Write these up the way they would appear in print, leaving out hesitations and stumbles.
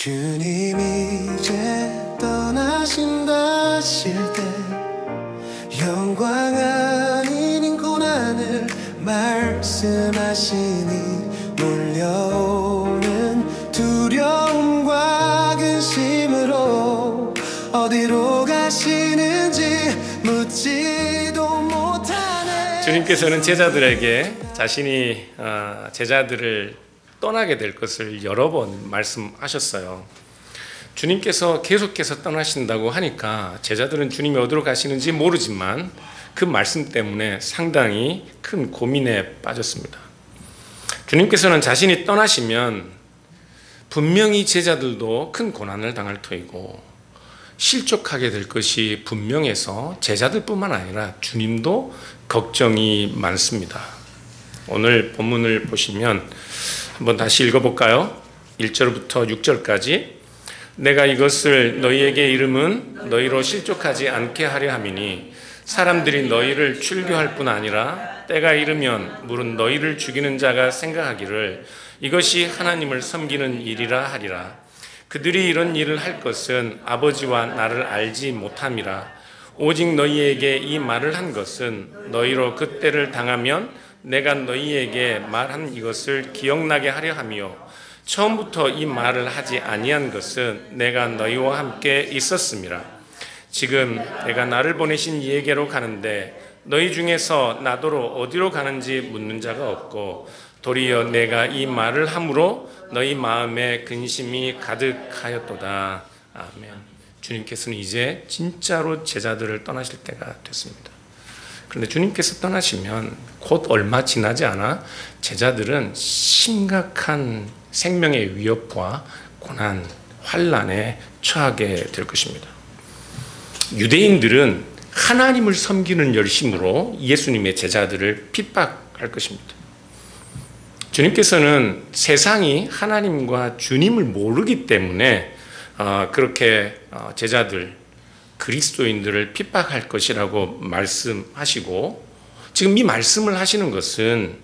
주님이 이제 떠나신다 하실 때 영광 아닌 고난을 말씀하시니 몰려오는 두려움과 근심으로 어디로 가시는지 묻지도 못하네. 주님께서는 제자들에게 자신이 제자들을 떠나게 될 것을 여러 번 말씀하셨어요. 주님께서 계속해서 떠나신다고 하니까 제자들은 주님이 어디로 가시는지 모르지만 그 말씀 때문에 상당히 큰 고민에 빠졌습니다. 주님께서는 자신이 떠나시면 분명히 제자들도 큰 고난을 당할 터이고 실족하게 될 것이 분명해서 제자들뿐만 아니라 주님도 걱정이 많습니다. 오늘 본문을 보시면 한번 다시 읽어볼까요? 1절부터 6절까지. 내가 이것을 너희에게 이름은 너희로 실족하지 않게 하려 함이니 사람들이 너희를 출교할 뿐 아니라 때가 이르면 물은 너희를 죽이는 자가 생각하기를 이것이 하나님을 섬기는 일이라 하리라. 그들이 이런 일을 할 것은 아버지와 나를 알지 못함이라. 오직 너희에게 이 말을 한 것은 너희로 그때를 당하면 내가 너희에게 말한 이것을 기억나게 하려 함이요 처음부터 이 말을 하지 아니한 것은 내가 너희와 함께 있었음이라. 지금 내가 나를 보내신 이에게로 가는데 너희 중에서 나더러 어디로 가는지 묻는 자가 없고 도리어 내가 이 말을 함으로 너희 마음에 근심이 가득하였도다. 아멘. 주님께서는 이제 진짜로 제자들을 떠나실 때가 됐습니다. 그런데 주님께서 떠나시면 곧 얼마 지나지 않아 제자들은 심각한 생명의 위협과 고난, 환난에 처하게 될 것입니다. 유대인들은 하나님을 섬기는 열심으로 예수님의 제자들을 핍박할 것입니다. 주님께서는 세상이 하나님과 주님을 모르기 때문에 그렇게 제자들, 그리스도인들을 핍박할 것이라고 말씀하시고 지금 이 말씀을 하시는 것은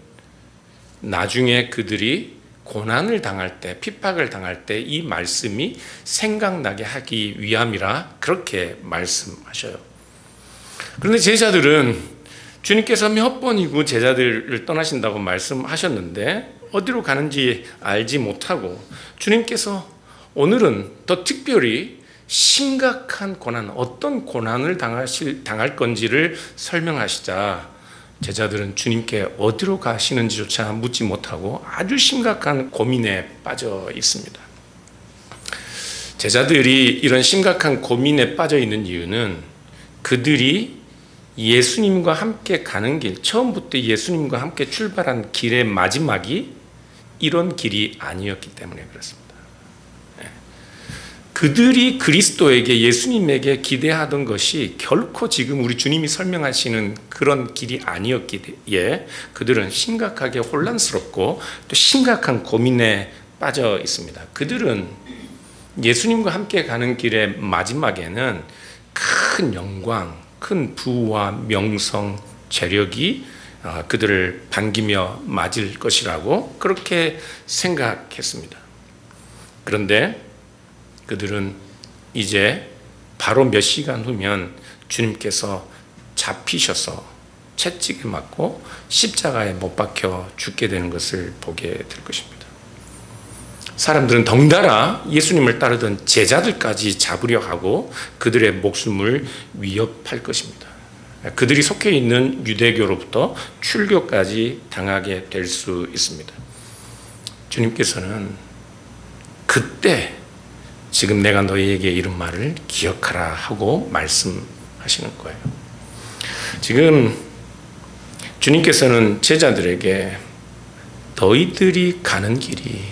나중에 그들이 고난을 당할 때, 핍박을 당할 때 이 말씀이 생각나게 하기 위함이라 그렇게 말씀하셔요. 그런데 제자들은 주님께서 몇 번이고 제자들을 떠나신다고 말씀하셨는데 어디로 가는지 알지 못하고 주님께서 오늘은 더 특별히 심각한 고난, 어떤 고난을 당할 건지를 설명하시자 제자들은 주님께 어디로 가시는지조차 묻지 못하고 아주 심각한 고민에 빠져 있습니다. 제자들이 이런 심각한 고민에 빠져 있는 이유는 그들이 예수님과 함께 가는 길, 처음부터 예수님과 함께 출발한 길의 마지막이 이런 길이 아니었기 때문에 그렇습니다. 그들이 그리스도에게, 예수님에게 기대하던 것이 결코 지금 우리 주님이 설명하시는 그런 길이 아니었기에 그들은 심각하게 혼란스럽고 또 심각한 고민에 빠져 있습니다. 그들은 예수님과 함께 가는 길의 마지막에는 큰 영광, 큰 부와 명성, 재력이 그들을 반기며 맞을 것이라고 그렇게 생각했습니다. 그런데 그들은 이제 바로 몇 시간 후면 주님께서 잡히셔서 채찍에 맞고 십자가에 못 박혀 죽게 되는 것을 보게 될 것입니다. 사람들은 덩달아 예수님을 따르던 제자들까지 잡으려 하고 그들의 목숨을 위협할 것입니다. 그들이 속해 있는 유대교로부터 출교까지 당하게 될 수 있습니다. 주님께서는 그때 지금 내가 너희에게 이런 말을 기억하라 하고 말씀하시는 거예요. 지금 주님께서는 제자들에게 너희들이 가는 길이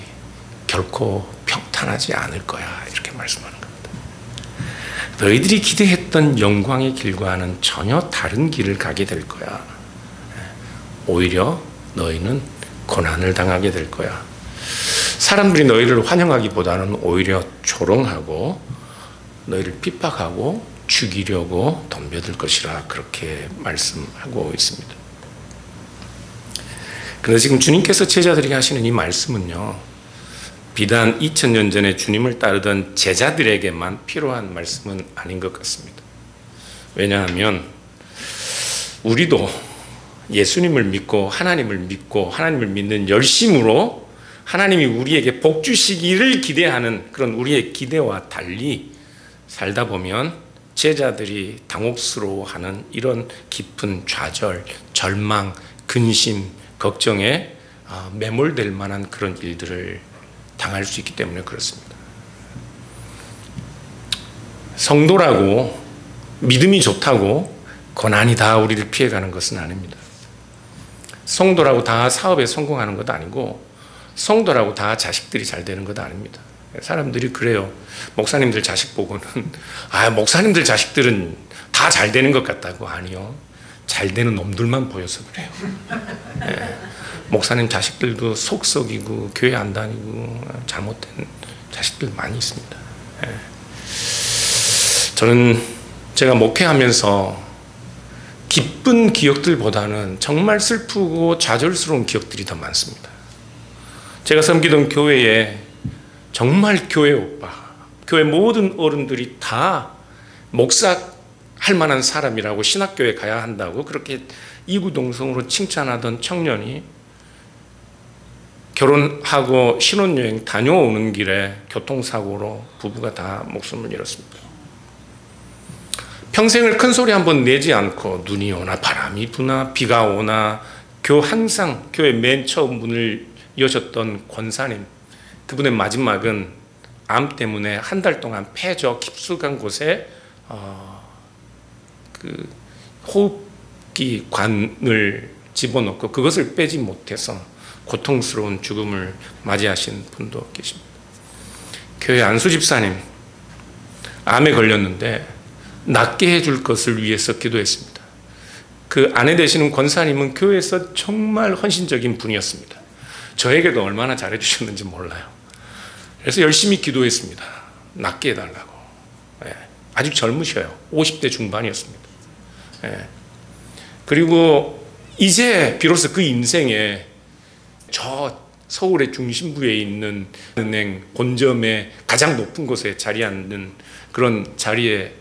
결코 평탄하지 않을 거야 이렇게 말씀하는 겁니다. 너희들이 기대했던 영광의 길과는 전혀 다른 길을 가게 될 거야. 오히려 너희는 고난을 당하게 될 거야. 사람들이 너희를 환영하기보다는 오히려 조롱하고 너희를 핍박하고 죽이려고 덤벼들 것이라 그렇게 말씀하고 있습니다. 그런데 지금 주님께서 제자들에게 하시는 이 말씀은요, 비단 2000년 전에 주님을 따르던 제자들에게만 필요한 말씀은 아닌 것 같습니다. 왜냐하면 우리도 예수님을 믿고 하나님을 믿는 열심으로 하나님이 우리에게 복 주시기를 기대하는 그런 우리의 기대와 달리 살다 보면 제자들이 당혹스러워하는 이런 깊은 좌절, 절망, 근심, 걱정에 매몰될 만한 그런 일들을 당할 수 있기 때문에 그렇습니다. 성도라고 믿음이 좋다고 고난이 다 우리를 피해가는 것은 아닙니다. 성도라고 다 사업에 성공하는 것도 아니고 성도라고 다 자식들이 잘 되는 것도 아닙니다. 사람들이 그래요. 목사님들 자식 보고는 목사님들 자식들은 다 잘 되는 것 같다고. 아니요. 잘 되는 놈들만 보여서 그래요. 네. 목사님 자식들도 속 썩이고 교회 안 다니고 잘못된 자식들 많이 있습니다. 네. 저는 제가 목회하면서 기쁜 기억들보다는 정말 슬프고 좌절스러운 기억들이 더 많습니다. 제가 섬기던 교회에 정말 교회 오빠, 교회 모든 어른들이 다 목사 할 만한 사람이라고 신학교에 가야 한다고 그렇게 이구동성으로 칭찬하던 청년이 결혼하고 신혼여행 다녀오는 길에 교통사고로 부부가 다 목숨을 잃었습니다. 평생을 큰 소리 한번 내지 않고 눈이 오나 바람이 부나 비가 오나 항상 교회 맨 처음 문을 여셨던 권사님, 그분의 마지막은 암 때문에 한 달 동안 폐저 깊숙한 곳에 그 호흡기 관을 집어넣고 그것을 빼지 못해서 고통스러운 죽음을 맞이하신 분도 계십니다. 교회 안수 집사님 암에 걸렸는데 낫게 해줄 것을 위해서 기도했습니다. 그 아내 되시는 권사님은 교회에서 정말 헌신적인 분이었습니다. 저에게도 얼마나 잘해주셨는지 몰라요. 그래서 열심히 기도했습니다. 낫게 해달라고. 아직 젊으셔요. 50대 중반이었습니다. 그리고 이제 비로소 그 인생에 저 서울의 중심부에 있는 은행 본점의 가장 높은 곳에 자리하는 그런 자리에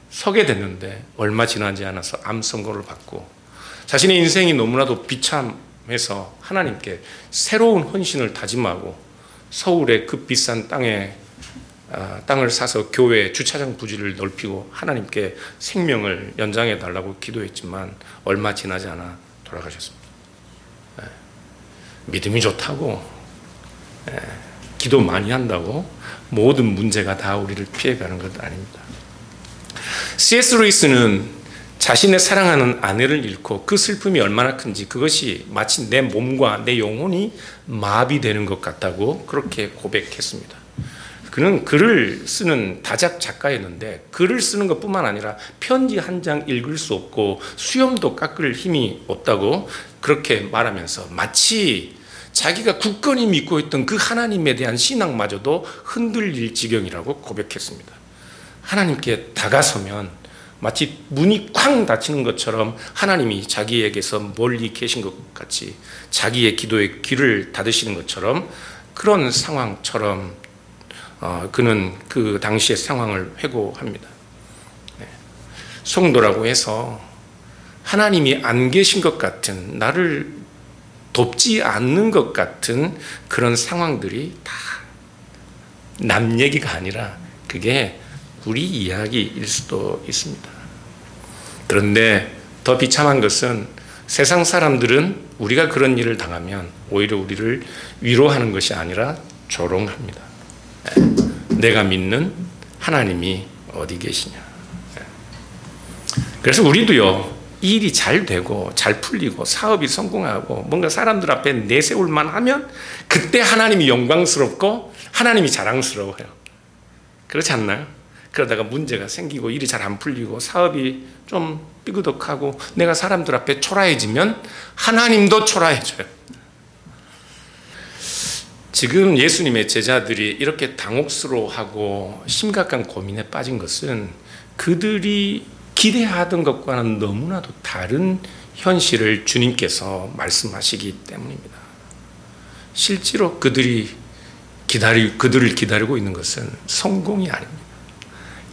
서게 됐는데 얼마 지나지 않아서 암 선고를 받고 자신의 인생이 너무나도 비참해서 하나님께 새로운 헌신을 다짐하고 서울의 그 비싼 땅을 사서 교회 주차장 부지를 넓히고 하나님께 생명을 연장해 달라고 기도했지만 얼마 지나지 않아 돌아가셨습니다. 믿음이 좋다고 기도 많이 한다고 모든 문제가 다 우리를 피해가는 것 아닙니다. C.S. 루이스는 자신의 사랑하는 아내를 잃고 그 슬픔이 얼마나 큰지 그것이 마치 내 몸과 내 영혼이 마비되는 것 같다고 그렇게 고백했습니다. 그는 글을 쓰는 다작 작가였는데 글을 쓰는 것뿐만 아니라 편지 한 장 읽을 수 없고 수염도 깎을 힘이 없다고 그렇게 말하면서 마치 자기가 굳건히 믿고 있던 그 하나님에 대한 신앙마저도 흔들릴 지경이라고 고백했습니다. 하나님께 다가서면 마치 문이 쾅 닫히는 것처럼 하나님이 자기에게서 멀리 계신 것 같이 자기의 기도에 귀를 닫으시는 것처럼 그런 상황처럼 그는 그 당시의 상황을 회고합니다. 성도라고 해서 하나님이 안 계신 것 같은 나를 돕지 않는 것 같은 그런 상황들이 다 남 얘기가 아니라 그게 우리 이야기일 수도 있습니다. 그런데 더 비참한 것은 세상 사람들은 우리가 그런 일을 당하면 오히려 우리를 위로하는 것이 아니라 조롱합니다. 내가 믿는 하나님이 어디 계시냐. 그래서 우리도요, 이 일이 잘 되고 잘 풀리고 사업이 성공하고 뭔가 사람들 앞에 내세울 만하면 그때 하나님이 영광스럽고 하나님이 자랑스러워요. 그렇지 않나요? 그러다가 문제가 생기고 일이 잘 안 풀리고 사업이 좀 삐그덕하고 내가 사람들 앞에 초라해지면 하나님도 초라해져요. 지금 예수님의 제자들이 이렇게 당혹스러워하고 심각한 고민에 빠진 것은 그들이 기대하던 것과는 너무나도 다른 현실을 주님께서 말씀하시기 때문입니다. 실제로 그들이 그들을 기다리고 있는 것은 성공이 아닙니다.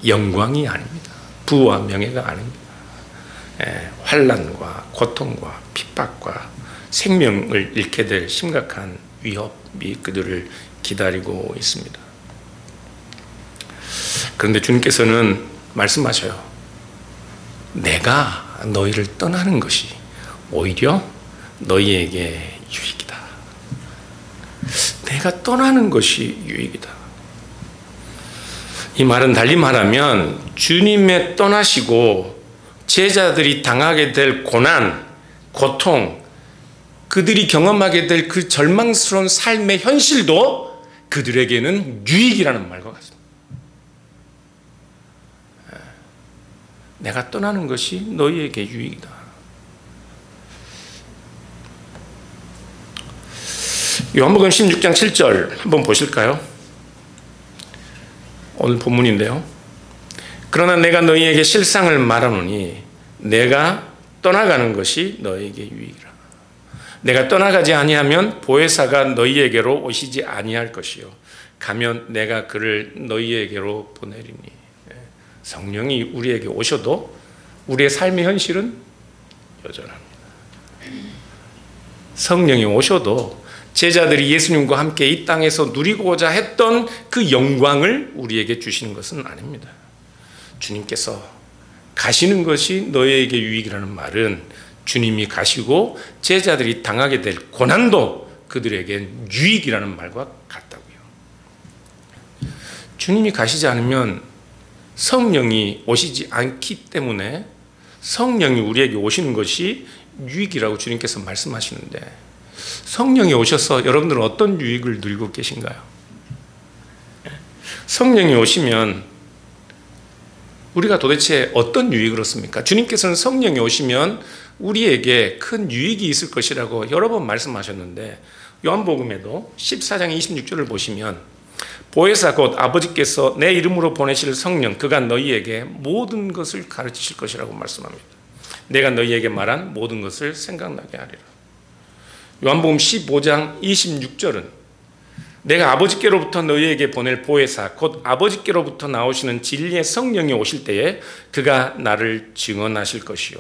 영광이 아닙니다. 부와 명예가 아닙니다. 환난과 고통과 핍박과 생명을 잃게 될 심각한 위협이 그들을 기다리고 있습니다. 그런데 주님께서는 말씀하셔요. 내가 너희를 떠나는 것이 오히려 너희에게 유익이다. 내가 떠나는 것이 유익이다. 이 말은 달리 말하면 주님의 떠나시고 제자들이 당하게 될 고난, 고통, 그들이 경험하게 될 그 절망스러운 삶의 현실도 그들에게는 유익이라는 말과 같습니다. 내가 떠나는 것이 너희에게 유익이다. 요한복음 16장 7절 한번 보실까요? 오늘 본문인데요. 그러나 내가 너희에게 실상을 말하노니 내가 떠나가는 것이 너희에게 유익이라. 내가 떠나가지 아니하면 보혜사가 너희에게로 오시지 아니할 것이요 가면 내가 그를 너희에게로 보내리니. 성령이 우리에게 오셔도 우리의 삶의 현실은 여전합니다. 성령이 오셔도 제자들이 예수님과 함께 이 땅에서 누리고자 했던 그 영광을 우리에게 주시는 것은 아닙니다. 주님께서 가시는 것이 너희에게 유익이라는 말은 주님이 가시고 제자들이 당하게 될 고난도 그들에겐 유익이라는 말과 같다고요. 주님이 가시지 않으면 성령이 오시지 않기 때문에 성령이 우리에게 오시는 것이 유익이라고 주님께서 말씀하시는데, 성령이 오셔서 여러분들은 어떤 유익을 누리고 계신가요? 성령이 오시면 우리가 도대체 어떤 유익을 얻습니까? 주님께서는 성령이 오시면 우리에게 큰 유익이 있을 것이라고 여러 번 말씀하셨는데, 요한복음에도 14장 26절을 보시면 보혜사 곧 아버지께서 내 이름으로 보내실 성령 그가 너희에게 모든 것을 가르치실 것이라고 말씀합니다. 내가 너희에게 말한 모든 것을 생각나게 하리라. 요한복음 15장 26절은 내가 아버지께로부터 너희에게 보낼 보혜사 곧 아버지께로부터 나오시는 진리의 성령이 오실 때에 그가 나를 증언하실 것이요.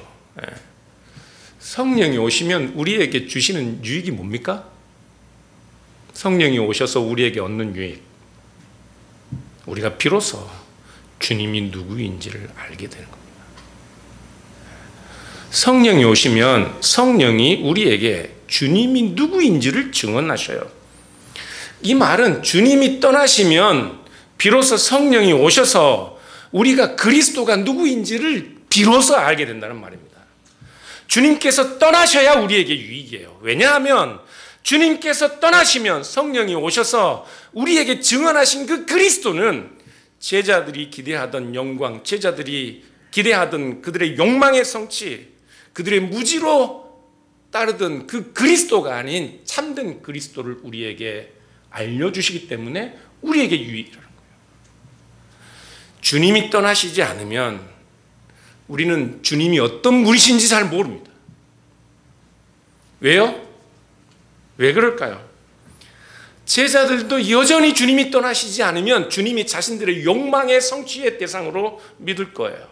성령이 오시면 우리에게 주시는 유익이 뭡니까? 성령이 오셔서 우리에게 얻는 유익, 우리가 비로소 주님이 누구인지를 알게 되는 겁니다. 성령이 오시면 성령이 우리에게 주님이 누구인지를 증언하셔요. 이 말은 주님이 떠나시면 비로소 성령이 오셔서 우리가 그리스도가 누구인지를 비로소 알게 된다는 말입니다. 주님께서 떠나셔야 우리에게 유익이에요. 왜냐하면 주님께서 떠나시면 성령이 오셔서 우리에게 증언하신 그 그리스도는 제자들이 기대하던 영광, 제자들이 기대하던 그들의 욕망의 성취, 그들의 무지로 따르던 그 그리스도가 아닌 참된 그리스도를 우리에게 알려주시기 때문에 우리에게 유익이라는 거예요. 주님이 떠나시지 않으면 우리는 주님이 어떤 분이신지 잘 모릅니다. 왜요? 왜 그럴까요? 제자들도 여전히 주님이 떠나시지 않으면 주님이 자신들의 욕망의 성취의 대상으로 믿을 거예요.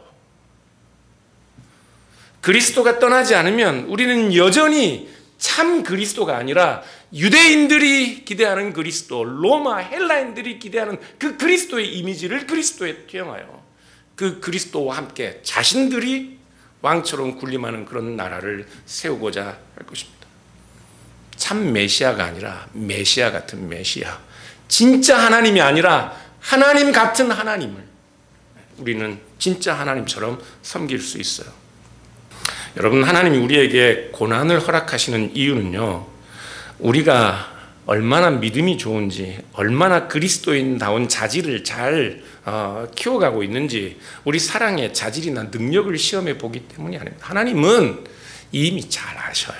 그리스도가 떠나지 않으면 우리는 여전히 참 그리스도가 아니라 유대인들이 기대하는 그리스도, 로마 헬라인들이 기대하는 그 그리스도의 이미지를 그리스도에 투영하여 그 그리스도와 함께 자신들이 왕처럼 군림하는 그런 나라를 세우고자 할 것입니다. 참 메시아가 아니라 메시아 같은 메시아, 진짜 하나님이 아니라 하나님 같은 하나님을 우리는 진짜 하나님처럼 섬길 수 있어요. 여러분, 하나님이 우리에게 고난을 허락하시는 이유는요, 우리가 얼마나 믿음이 좋은지, 얼마나 그리스도인다운 자질을 잘 키워가고 있는지, 우리 사랑의 자질이나 능력을 시험해 보기 때문이 아닙니다. 하나님은 이미 잘 아셔요.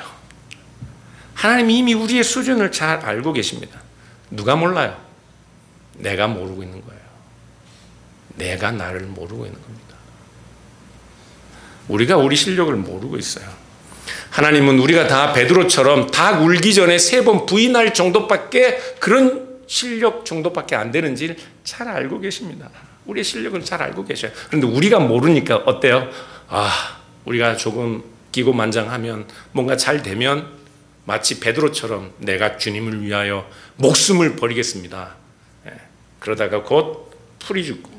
하나님이 이미 우리의 수준을 잘 알고 계십니다. 누가 몰라요? 내가 모르고 있는 거예요. 내가 나를 모르고 있는 겁니다. 우리가 우리 실력을 모르고 있어요. 하나님은 우리가 다 베드로처럼 닭 울기 전에 3번 부인할 정도밖에 그런 실력 정도밖에 안 되는지를 잘 알고 계십니다. 우리의 실력을 잘 알고 계셔요. 그런데 우리가 모르니까 어때요? 우리가 조금 기고만장하면, 뭔가 잘 되면 마치 베드로처럼 내가 주님을 위하여 목숨을 버리겠습니다. 그러다가 곧 풀이 죽고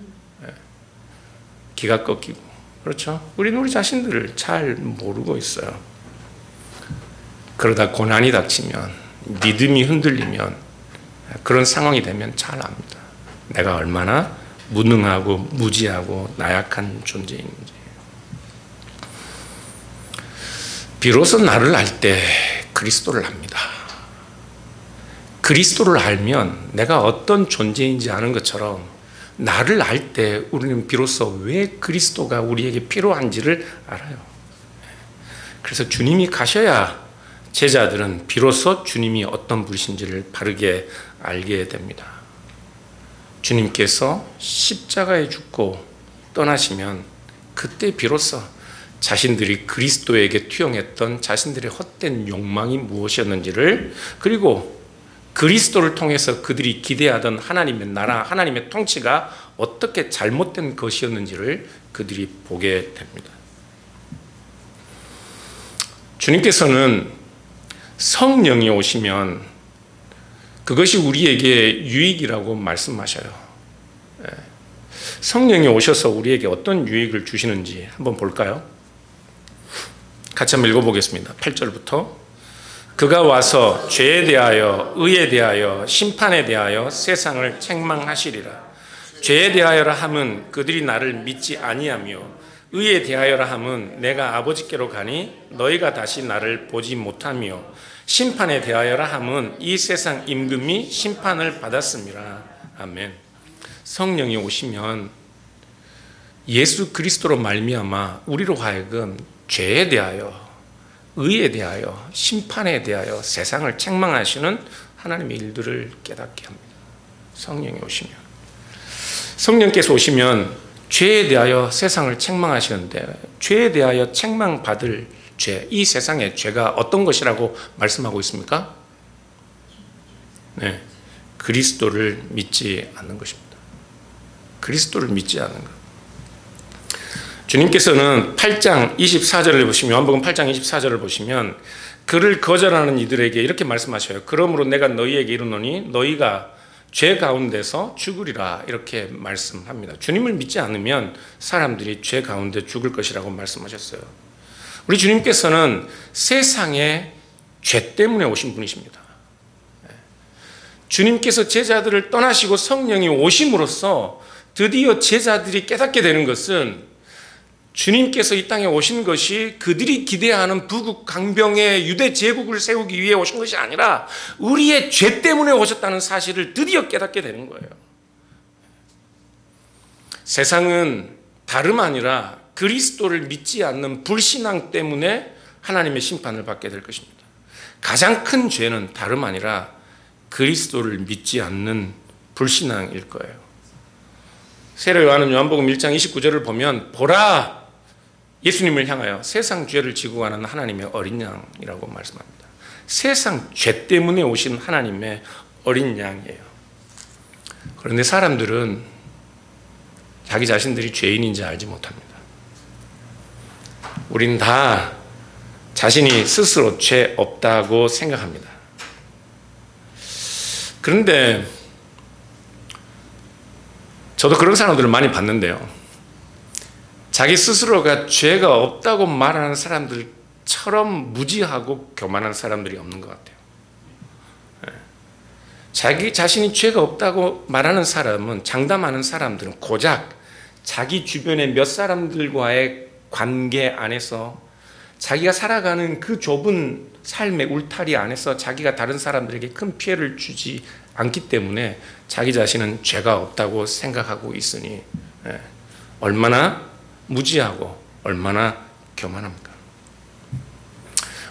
기가 꺾이고. 그렇죠? 우리는 우리 자신들을 잘 모르고 있어요. 그러다 고난이 닥치면, 믿음이 흔들리면, 그런 상황이 되면 잘 압니다. 내가 얼마나 무능하고 무지하고 나약한 존재인지. 비로소 나를 알 때 그리스도를 압니다. 그리스도를 알면 내가 어떤 존재인지 아는 것처럼, 나를 알 때 우리는 비로소 왜 그리스도가 우리에게 필요한지를 알아요. 그래서 주님이 가셔야 제자들은 비로소 주님이 어떤 분이신지를 바르게 알게 됩니다. 주님께서 십자가에 죽고 떠나시면 그때 비로소 자신들이 그리스도에게 투영했던 자신들의 헛된 욕망이 무엇이었는지를, 그리고 그리스도를 통해서 그들이 기대하던 하나님의 나라, 하나님의 통치가 어떻게 잘못된 것이었는지를 그들이 보게 됩니다. 주님께서는 성령이 오시면 그것이 우리에게 유익이라고 말씀하셔요. 성령이 오셔서 우리에게 어떤 유익을 주시는지 한번 볼까요? 같이 한번 읽어보겠습니다. 8절부터. 그가 와서 죄에 대하여, 의에 대하여, 심판에 대하여 세상을 책망하시리라. 죄에 대하여라 함은 그들이 나를 믿지 아니하며, 의에 대하여라 함은 내가 아버지께로 가니 너희가 다시 나를 보지 못하며, 심판에 대하여라 함은 이 세상 임금이 심판을 받았음이라. 아멘. 성령이 오시면 예수 그리스도로 말미암아 우리로 하여금 죄에 대하여, 의에 대하여, 심판에 대하여 세상을 책망하시는 하나님의 일들을 깨닫게 합니다. 성령이 오시면. 성령께서 오시면 죄에 대하여 세상을 책망하시는데, 죄에 대하여 책망받을 죄, 이 세상의 죄가 어떤 것이라고 말씀하고 있습니까? 네, 그리스도를 믿지 않는 것입니다. 그리스도를 믿지 않는 것. 주님께서는 8장 24절을 보시면, 요한복음 8장 24절을 보시면 그를 거절하는 이들에게 이렇게 말씀하셔요. 그러므로 내가 너희에게 이르노니 너희가 죄 가운데서 죽으리라, 이렇게 말씀합니다. 주님을 믿지 않으면 사람들이 죄 가운데 죽을 것이라고 말씀하셨어요. 우리 주님께서는 세상의 죄 때문에 오신 분이십니다. 주님께서 제자들을 떠나시고 성령이 오심으로써 드디어 제자들이 깨닫게 되는 것은, 주님께서 이 땅에 오신 것이 그들이 기대하는 부국 강병의 유대 제국을 세우기 위해 오신 것이 아니라 우리의 죄 때문에 오셨다는 사실을 드디어 깨닫게 되는 거예요. 세상은 다름 아니라 그리스도를 믿지 않는 불신앙 때문에 하나님의 심판을 받게 될 것입니다. 가장 큰 죄는 다름 아니라 그리스도를 믿지 않는 불신앙일 거예요. 세례 요한은 요한복음 1장 29절을 보면, 보라, 예수님을 향하여 세상 죄를 지고 가는 하나님의 어린 양이라고 말씀합니다. 세상 죄 때문에 오신 하나님의 어린 양이에요. 그런데 사람들은 자기 자신들이 죄인인지 알지 못합니다. 우리는 다 자신이 스스로 죄 없다고 생각합니다. 그런데 저도 그런 사람들을 많이 봤는데요, 자기 스스로가 죄가 없다고 말하는 사람들처럼 무지하고 교만한 사람들이 없는 것 같아요. 자기 자신이 죄가 없다고 말하는 사람은, 장담하는 사람들은 고작 자기 주변의 몇 사람들과의 관계 안에서, 자기가 살아가는 그 좁은 삶의 울타리 안에서 자기가 다른 사람들에게 큰 피해를 주지 않기 때문에 자기 자신은 죄가 없다고 생각하고 있으니 얼마나 무지하고 얼마나 교만합니까?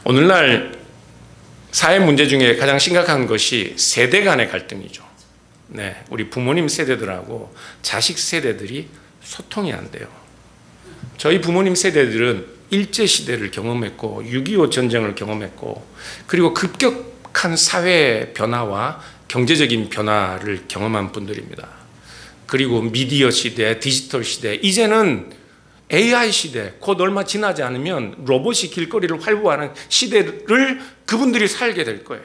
오늘날 사회 문제 중에 가장 심각한 것이 세대 간의 갈등이죠. 네, 우리 부모님 세대들하고 자식 세대들이 소통이 안 돼요. 저희 부모님 세대들은 일제시대를 경험했고 6.25 전쟁을 경험했고, 그리고 급격한 사회 변화와 경제적인 변화를 경험한 분들입니다. 그리고 미디어 시대, 디지털 시대, 이제는 AI 시대, 곧 얼마 지나지 않으면 로봇이 길거리를 활보하는 시대를 그분들이 살게 될 거예요.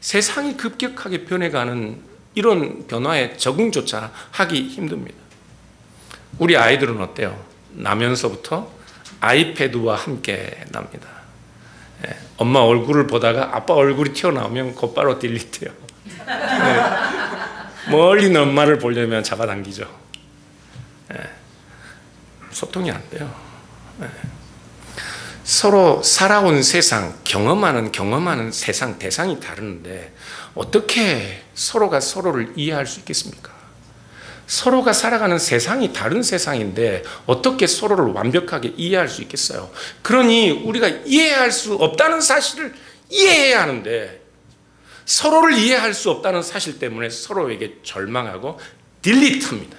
세상이 급격하게 변해가는 이런 변화에 적응조차 하기 힘듭니다. 우리 아이들은 어때요? 나면서부터 아이패드와 함께 납니다. 엄마 얼굴을 보다가 아빠 얼굴이 튀어나오면 곧바로 딜리트해요. 멀리 있는 엄마를 보려면 잡아당기죠. 소통이 안 돼요. 서로 살아온 세상, 경험하는 세상, 대상이 다른데 어떻게 서로가 서로를 이해할 수 있겠습니까? 서로가 살아가는 세상이 다른 세상인데 어떻게 서로를 완벽하게 이해할 수 있겠어요? 그러니 우리가 이해할 수 없다는 사실을 이해해야 하는데 서로를 이해할 수 없다는 사실 때문에 서로에게 절망하고 딜리트합니다.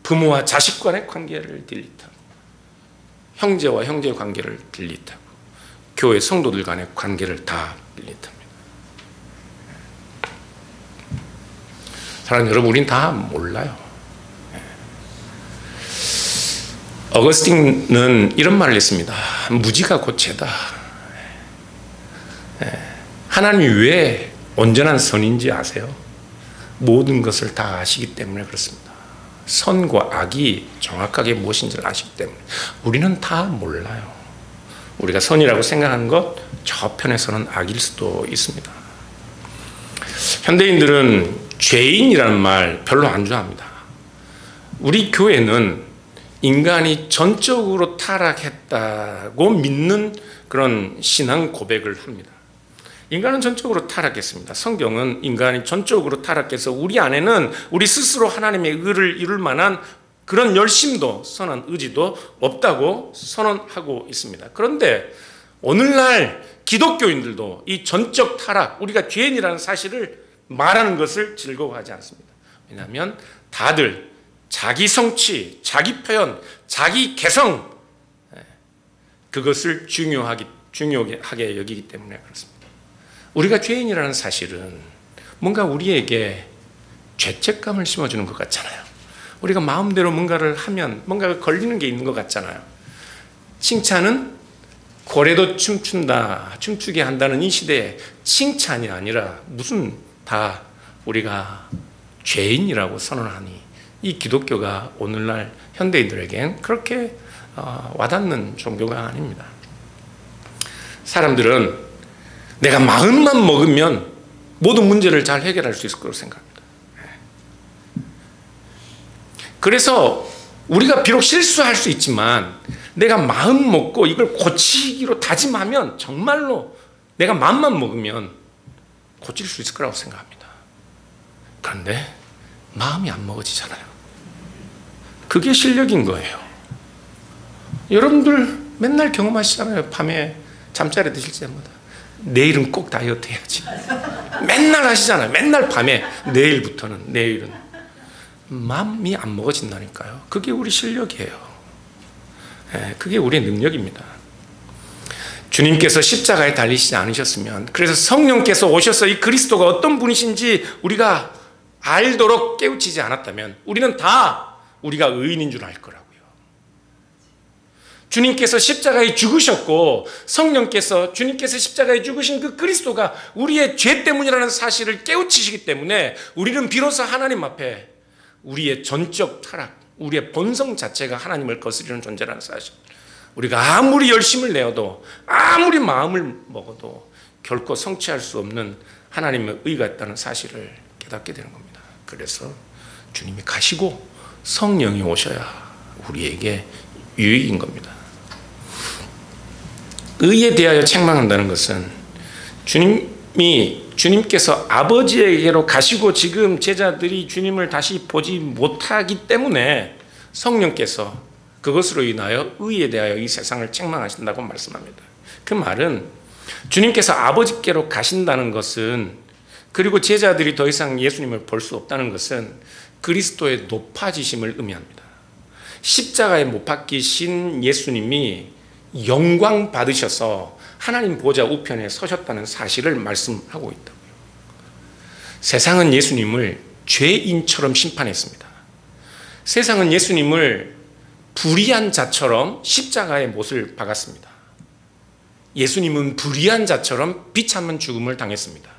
부모와 자식 간의 관계를 딜리트하고 형제와 형제의 관계를 딜리트하고 교회 성도들 간의 관계를 다 딜리트합니다. 사랑하는 여러분, 우린 다 몰라요. 어거스틴은 이런 말을 했습니다. 무지가 곧 죄다. 하나님이 왜 온전한 선인지 아세요? 모든 것을 다 아시기 때문에 그렇습니다. 선과 악이 정확하게 무엇인지를 아시기 때문에 우리는 다 몰라요. 우리가 선이라고 생각하는 것 저편에서는 악일 수도 있습니다. 현대인들은 죄인이라는 말 별로 안 좋아합니다. 우리 교회는 인간이 전적으로 타락했다고 믿는 그런 신앙 고백을 합니다. 인간은 전적으로 타락했습니다. 성경은 인간이 전적으로 타락해서 우리 안에는 우리 스스로 하나님의 의를 이룰 만한 그런 열심도 선한 의지도 없다고 선언하고 있습니다. 그런데 오늘날 기독교인들도 이 전적 타락, 우리가 죄인이라는 사실을 말하는 것을 즐거워하지 않습니다. 왜냐하면 다들 자기 성취, 자기 표현, 자기 개성, 그것을 중요하게 여기기 때문에 그렇습니다. 우리가 죄인이라는 사실은 뭔가 우리에게 죄책감을 심어주는 것 같잖아요. 우리가 마음대로 뭔가를 하면 뭔가가 걸리는 게 있는 것 같잖아요. 칭찬은 고래도 춤추게 한다는 이 시대에 칭찬이 아니라 무슨 다 우리가 죄인이라고 선언하니 이 기독교가 오늘날 현대인들에겐 그렇게 와닿는 종교가 아닙니다. 사람들은 내가 마음만 먹으면 모든 문제를 잘 해결할 수 있을 거라고 생각합니다. 그래서 우리가 비록 실수할 수 있지만 내가 마음 먹고 이걸 고치기로 다짐하면 정말로 내가 마음만 먹으면 고칠 수 있을 거라고 생각합니다. 그런데 마음이 안 먹어지잖아요. 그게 실력인 거예요. 여러분들 맨날 경험하시잖아요. 밤에 잠자리 드실 때마다 내일은 꼭 다이어트 해야지. 맨날 하시잖아요. 맨날 밤에 내일은 마음이 안 먹어진다니까요. 그게 우리 실력이에요. 그게 우리의 능력입니다. 주님께서 십자가에 달리시지 않으셨으면, 그래서 성령께서 오셔서 이 그리스도가 어떤 분이신지 우리가 알도록 깨우치지 않았다면 우리는 다 우리가 의인인 줄 알 거라고요. 주님께서 십자가에 죽으셨고 성령께서 주님께서 십자가에 죽으신 그 그리스도가 우리의 죄 때문이라는 사실을 깨우치시기 때문에 우리는 비로소 하나님 앞에 우리의 전적 타락, 우리의 본성 자체가 하나님을 거스리는 존재라는 사실, 우리가 아무리 열심을 내어도 아무리 마음을 먹어도 결코 성취할 수 없는 하나님의 의가 있다는 사실을 깨닫게 되는 겁니다. 그래서 주님이 가시고 성령이 오셔야 우리에게 유익인 겁니다. 의에 대하여 책망한다는 것은 주님께서 아버지에게로 가시고 지금 제자들이 주님을 다시 보지 못하기 때문에 성령께서 그것으로 인하여 의에 대하여 이 세상을 책망하신다고 말씀합니다. 그 말은 주님께서 아버지께로 가신다는 것은, 그리고 제자들이 더 이상 예수님을 볼 수 없다는 것은 그리스도의 높아지심을 의미합니다. 십자가에 못 박히신 예수님이 영광 받으셔서 하나님 보좌 우편에 서셨다는 사실을 말씀하고 있다고요. 세상은 예수님을 죄인처럼 심판했습니다. 세상은 예수님을 불의한 자처럼 십자가의 못을 박았습니다. 예수님은 불의한 자처럼 비참한 죽음을 당했습니다.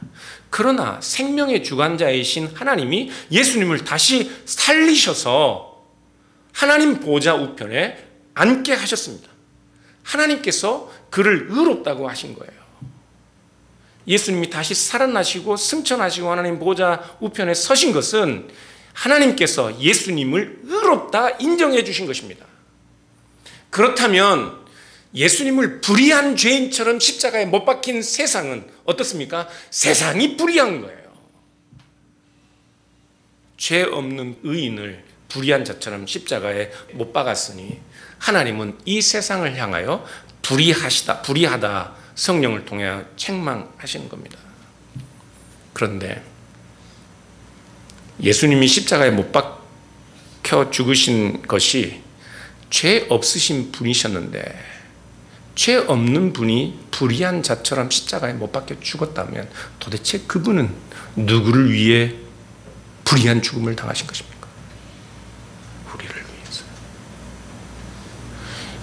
그러나 생명의 주관자이신 하나님이 예수님을 다시 살리셔서 하나님 보좌 우편에 앉게 하셨습니다. 하나님께서 그를 의롭다고 하신 거예요. 예수님이 다시 살아나시고 승천하시고 하나님 보좌 우편에 서신 것은 하나님께서 예수님을 의롭다 인정해 주신 것입니다. 그렇다면 예수님을 불의한 죄인처럼 십자가에 못 박힌 세상은 어떻습니까? 세상이 불의한 거예요. 죄 없는 의인을 불의한 자처럼 십자가에 못 박았으니 하나님은 이 세상을 향하여 불의하다 성령을 통해 책망하시는 겁니다. 그런데 예수님이 십자가에 못 박혀 죽으신 것이 죄 없으신 분이셨는데 죄 없는 분이 불의한 자처럼 십자가에 못 박혀 죽었다면 도대체 그분은 누구를 위해 불의한 죽음을 당하신 것입니까? 우리를 위해서.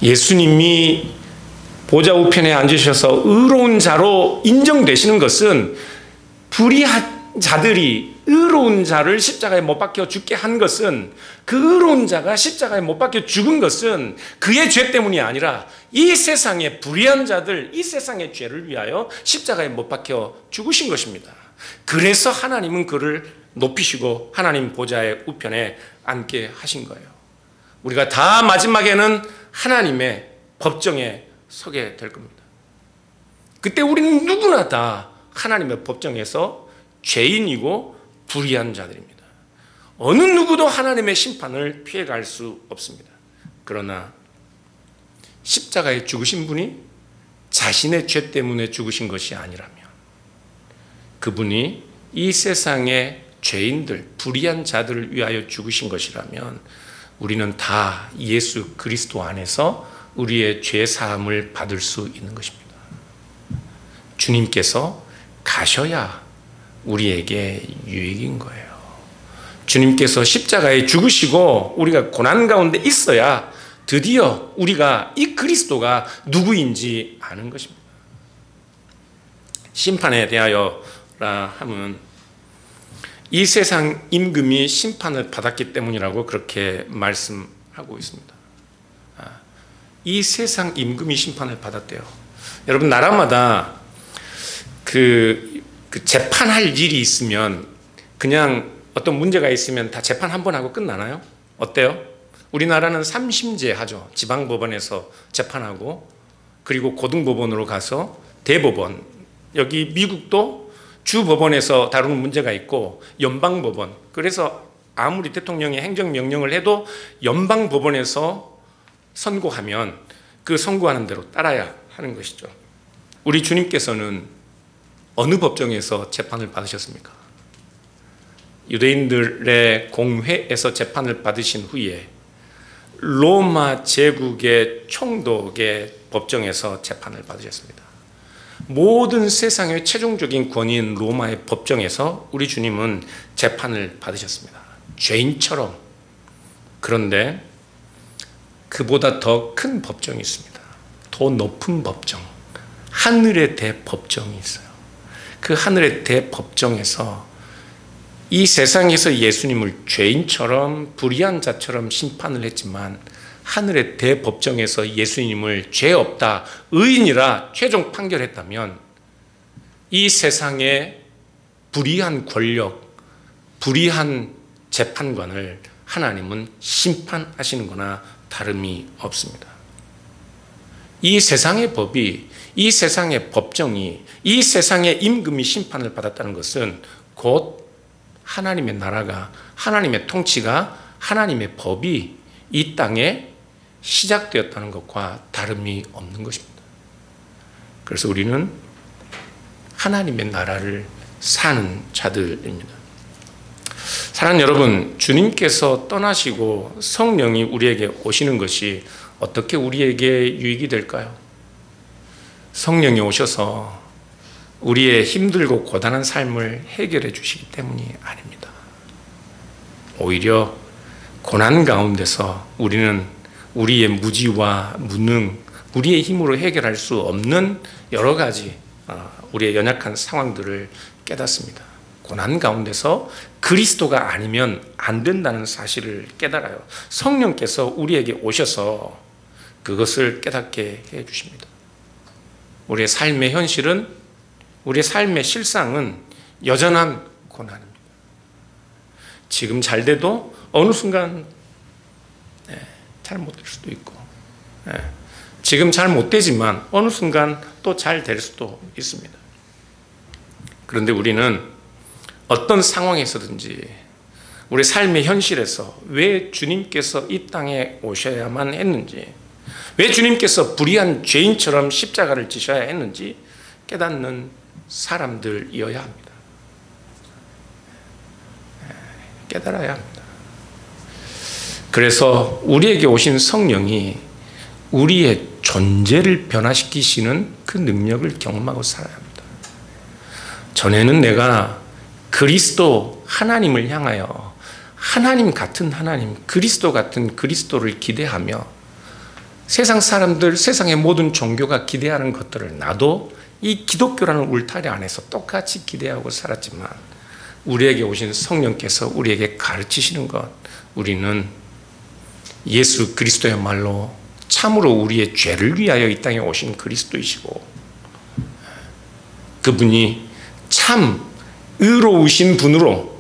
예수님이 보좌 우편에 앉으셔서 의로운 자로 인정되시는 것은 불의한 자들이 의로운 자를 십자가에 못 박혀 죽게 한 것은 그 의로운 자가 십자가에 못 박혀 죽은 것은 그의 죄 때문이 아니라 이 세상의 불의한 자들, 이 세상의 죄를 위하여 십자가에 못 박혀 죽으신 것입니다. 그래서 하나님은 그를 높이시고 하나님 보좌의 우편에 앉게 하신 거예요. 우리가 다 마지막에는 하나님의 법정에 서게 될 겁니다. 그때 우리는 누구나 다 하나님의 법정에서 죄인이고 불의한 자들입니다. 어느 누구도 하나님의 심판을 피해갈 수 없습니다. 그러나 십자가에 죽으신 분이 자신의 죄 때문에 죽으신 것이 아니라면, 그분이 이 세상의 죄인들, 불의한 자들을 위하여 죽으신 것이라면 우리는 다 예수 그리스도 안에서 우리의 죄 사함을 받을 수 있는 것입니다. 주님께서 가셔야 우리에게 유익인 거예요. 주님께서 십자가에 죽으시고 우리가 고난 가운데 있어야 드디어 우리가 이 그리스도가 누구인지 아는 것입니다. 심판에 대하여라 하면 이 세상 임금이 심판을 받았기 때문이라고 그렇게 말씀하고 있습니다. 이 세상 임금이 심판을 받았대요. 여러분, 나라마다 그 재판할 일이 있으면, 그냥 어떤 문제가 있으면 다 재판 한 번 하고 끝나나요? 어때요? 우리나라는 3심제 하죠. 지방법원에서 재판하고, 그리고 고등법원으로 가서 대법원, 여기 미국도 주법원에서 다루는 문제가 있고 연방법원, 그래서 아무리 대통령이 행정명령을 해도 연방법원에서 선고하면 그 선고하는 대로 따라야 하는 것이죠. 우리 주님께서는 어느 법정에서 재판을 받으셨습니까? 유대인들의 공회에서 재판을 받으신 후에 로마 제국의 총독의 법정에서 재판을 받으셨습니다. 모든 세상의 최종적인 권위인 로마의 법정에서 우리 주님은 재판을 받으셨습니다. 죄인처럼. 그런데 그보다 더 큰 법정이 있습니다. 더 높은 법정, 하늘의 대법정이 있어요. 그 하늘의 대법정에서 이 세상에서 예수님을 죄인처럼 불의한 자처럼 심판을 했지만 하늘의 대법정에서 예수님을 죄 없다, 의인이라 최종 판결했다면 이 세상의 불의한 권력, 불의한 재판관을 하나님은 심판하시는 거나 다름이 없습니다. 이 세상의 법이, 이 세상의 법정이, 이 세상의 임금이 심판을 받았다는 것은 곧 하나님의 나라가, 하나님의 통치가, 하나님의 법이 이 땅에 시작되었다는 것과 다름이 없는 것입니다. 그래서 우리는 하나님의 나라를 사는 자들입니다. 사랑하는 여러분, 주님께서 떠나시고 성령이 우리에게 오시는 것이 어떻게 우리에게 유익이 될까요? 성령이 오셔서 우리의 힘들고 고단한 삶을 해결해 주시기 때문이 아닙니다. 오히려 고난 가운데서 우리는 우리의 무지와 무능, 우리의 힘으로 해결할 수 없는 여러 가지 우리의 연약한 상황들을 깨닫습니다. 고난 가운데서 그리스도가 아니면 안 된다는 사실을 깨달아요. 성령께서 우리에게 오셔서 그것을 깨닫게 해 주십니다. 우리의 삶의 현실은, 우리의 삶의 실상은 여전한 고난입니다. 지금 잘 돼도 어느 순간 잘 못 될 수도 있고, 지금 잘 못 되지만 어느 순간 또 잘 될 수도 있습니다. 그런데 우리는 어떤 상황에서든지 우리 삶의 현실에서 왜 주님께서 이 땅에 오셔야만 했는지, 왜 주님께서 불의한 죄인처럼 십자가를 지셔야 했는지 깨닫는 사람들이어야 합니다. 깨달아야 합니다. 그래서 우리에게 오신 성령이 우리의 존재를 변화시키시는 그 능력을 경험하고 살아야 합니다. 전에는 내가 그리스도 하나님을 향하여 하나님 같은 하나님, 그리스도 같은 그리스도를 기대하며 세상 사람들, 세상의 모든 종교가 기대하는 것들을 나도 이 기독교라는 울타리 안에서 똑같이 기대하고 살았지만, 우리에게 오신 성령께서 우리에게 가르치시는 것, 우리는 예수 그리스도야말로 참으로 우리의 죄를 위하여 이 땅에 오신 그리스도이시고, 그분이 참 의로우신 분으로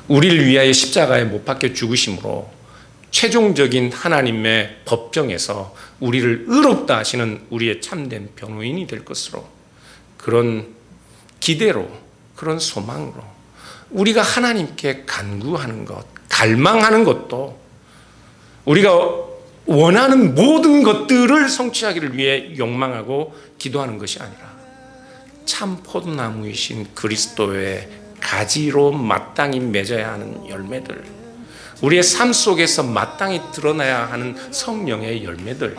우리를 위하여 십자가에 못 박혀 죽으심으로 최종적인 하나님의 법정에서 우리를 의롭다 하시는 우리의 참된 변호인이 될 것으로, 그런 기대로, 그런 소망으로 우리가 하나님께 간구하는 것, 갈망하는 것도 우리가 원하는 모든 것들을 성취하기를 위해 욕망하고 기도하는 것이 아니라 참 포도나무이신 그리스도의 가지로 마땅히 맺어야 하는 열매들, 우리의 삶 속에서 마땅히 드러나야 하는 성령의 열매들,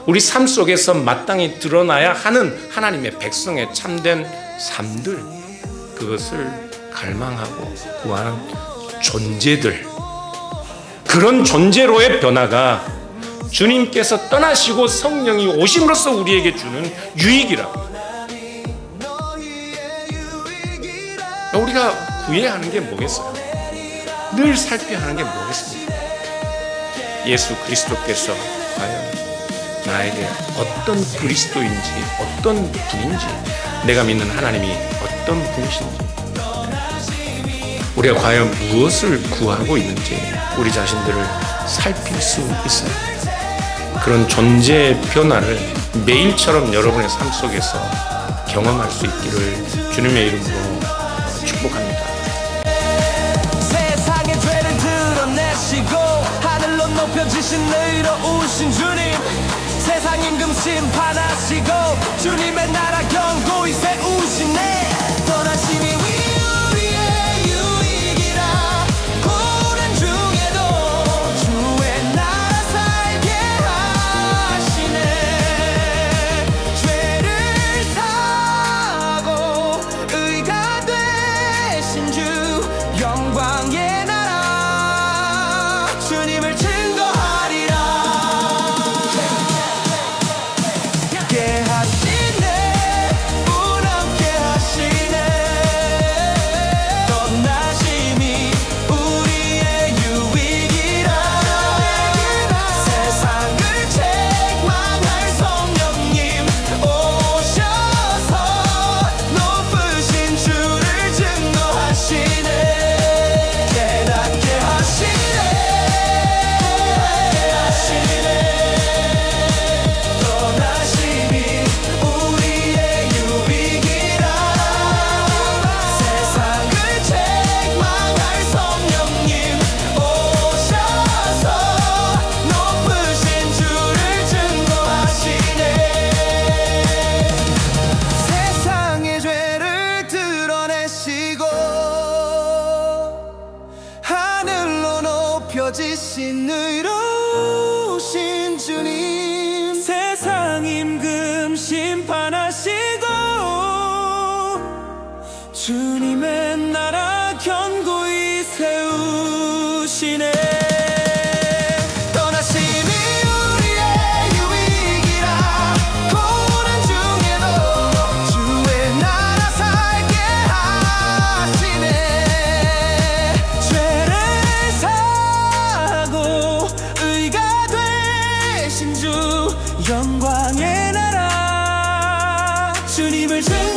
우리 삶 속에서 마땅히 드러나야 하는 하나님의 백성의 참된 삶들, 그것을 갈망하고 구하는 존재들, 그런 존재로의 변화가 주님께서 떠나시고 성령이 오심으로써 우리에게 주는 유익이라고. 우리가 구해야 하는 게 뭐겠어요? 늘 살펴야 하는 게 뭐겠습니까? 예수 그리스도께서 과연 나에게 어떤 그리스도인지, 어떤 분인지, 내가 믿는 하나님이 어떤 분이신지, 우리가 과연 무엇을 구하고 있는지 우리 자신들을 살필 수 있어요. 그런 존재의 변화를 매일처럼 여러분의 삶 속에서 경험할 수 있기를 주님의 이름으로 축복합니다. 세상의 죄를 드러내시고 하늘로 높여지신 의로우신 주님, 세상 임금 심판하시고 주님의 나라 견고히 세우시네. 떠나심이 우리의 유익이라 고난 중에도 주의 나라 살게 하시네. 죄를 사고 의가 되신 주, 영광의 나라 주님을 증거하리라. 함께 하시네, 운 함께 하시네. 떠나심이 우리의 유익이라. 세상을 책망할 성령님 오셔서 높으신 주를 증거하시네. 깨닫게 하시네. 떠나심이 우리의 유익이라. 세상을 책망할 성령님 오셔서 높으신 주를 증거하시네. 세상의 죄를 드러내시고 하늘로 높여지신 의로우신 주님, 세상 임금 심판하시고 주님을 증